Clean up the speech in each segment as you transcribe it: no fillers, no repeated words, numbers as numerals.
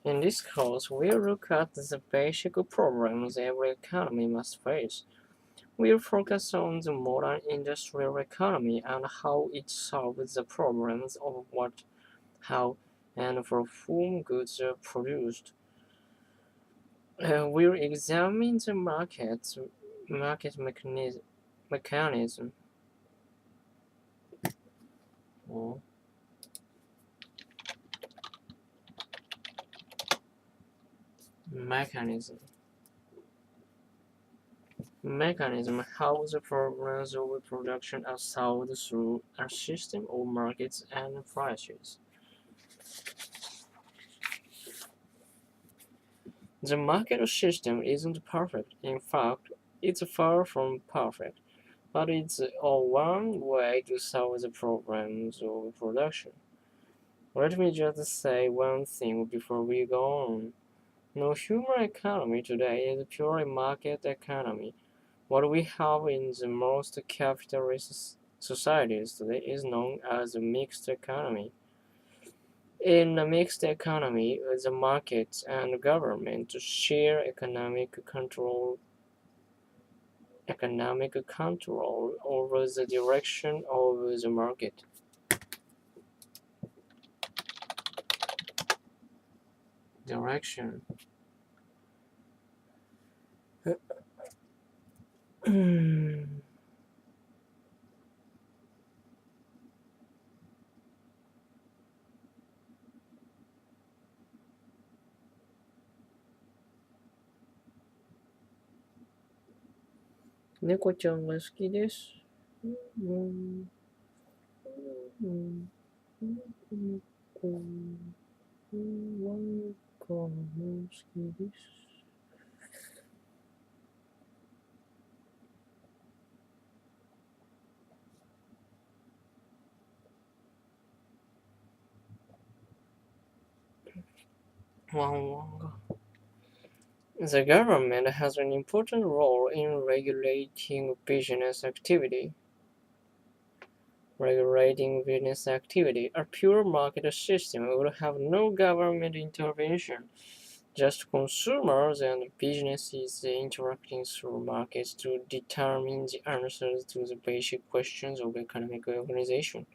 In this course, we'll look at the basic problems every economy must face. We'll focus on the modern industrial economy and how it solves the problems of what, how, and for whom goods are produced. We'll examine the market mechanism. Or mechanism. How the problems of production are solved through a system of markets and prices. The market system isn't perfect. In fact, it's far from perfect, but it's a one way to solve the problems of production. Let me just say one thing before we go on. No human economy today is purely market economy. What we have in the most capitalist societies today is known as a mixed economy. In a mixed economy, the market and government share economic control over the direction of the market. Direction. 猫ちゃんが好きです。うんうんうんワンコも好きです。ワンワンが。The government has an important role in regulating business activity. A pure market system would have no government intervention, just consumers and businesses interacting through markets to determine the answers to the basic questions of economic organization.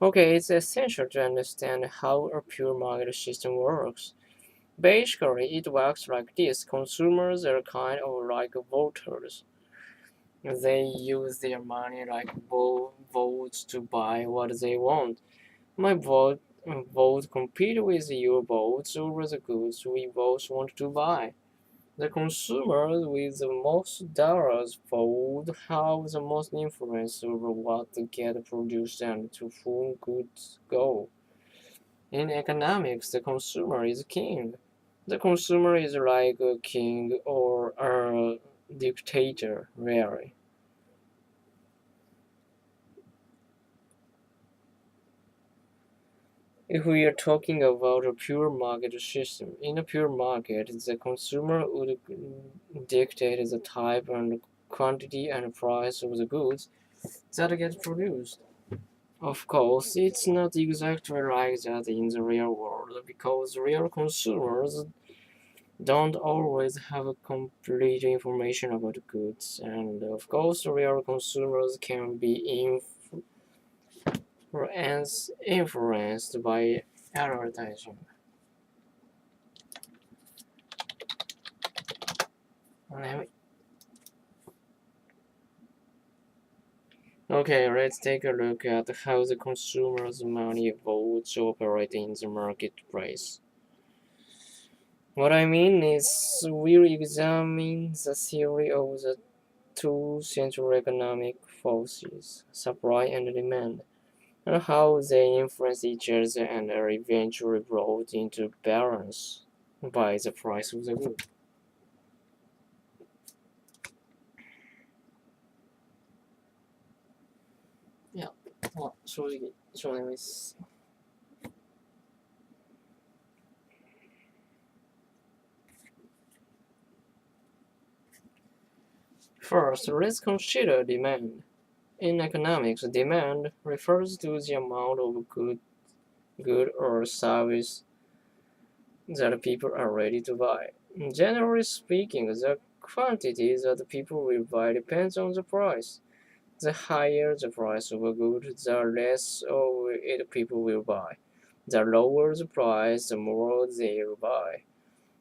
Okay, it's essential to understand how a pure market system works. Basically, it works like this. Consumers are kind of like voters. They use their money like votes to buy what they want. My vote compete with your votes over the goods we both want to buy. The consumers with the most dollars vote have the most influence over what gets produced and to whom goods go. In economics, the consumer is king. The consumer is like a king or a dictator, really. If we are talking about a pure market system, in a pure market, the consumer would dictate the type and quantity and price of the goods that get produced. Of course, it's not exactly like that in the real world because real consumers don't always have complete information about goods, and of course, real consumers can be influenced by advertising. Okay, let's take a look at how the consumer's money votes operate in the marketplace. What I mean is, we'll examine the theory of the two central economic forces, supply and demand, and how they influence each other and are eventually brought into balance by the price of the good. Yeah, 正直、少年です。First, let's consider demand. In economics, demand refers to the amount of good or service that people are ready to buy. Generally speaking, the quantity that people will buy depends on the price. The higher the price of a good, the less of it people will buy. The lower the price, the more they will buy.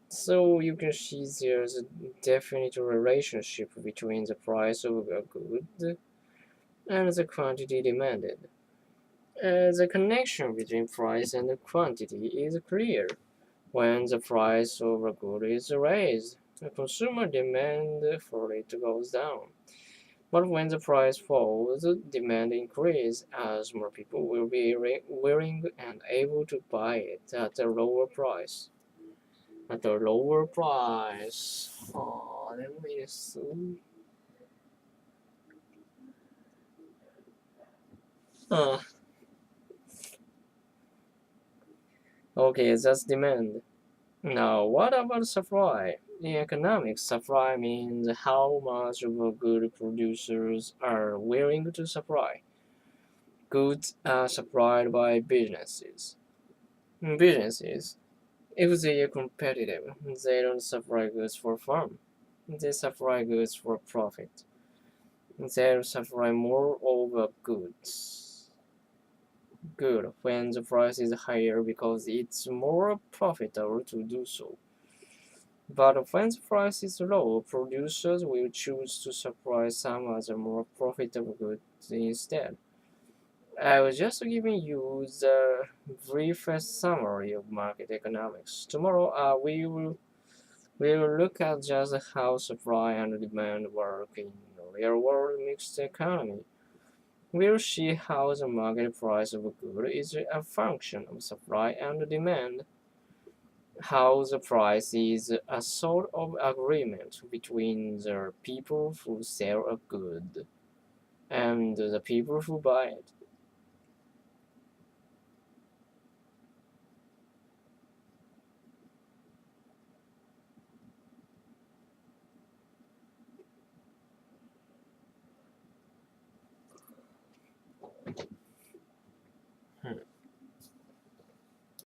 So you can see there's a definite relationship between the price of a good and the quantity demanded. The connection between price and quantity is clear. When the price of a good is raised, the consumer demand for it goes down. But when the price falls, demand increases as more people will be willing and able to buy it at a lower price. At a lower price. Oh, let me see. Uh, okay, that's demand. Now, what about supply? In economics, supply means how much of a good producers are willing to supply. Goods are supplied by businesses. Businesses, if they are competitive, they don't supply goods for fun. They supply goods for profit. They supply more of a goods. Good when the price is higher because it's more profitable to do so. But when the price is low, producers will choose to supply some other more profitable goods instead. I was just giving you the briefest summary of market economics. Tomorrow, we will look at just how supply and demand work in a real-world mixed economy. We'll see how the market price of a good is a function of supply and demand, how the price is a sort of agreement between the people who sell a good and the people who buy it.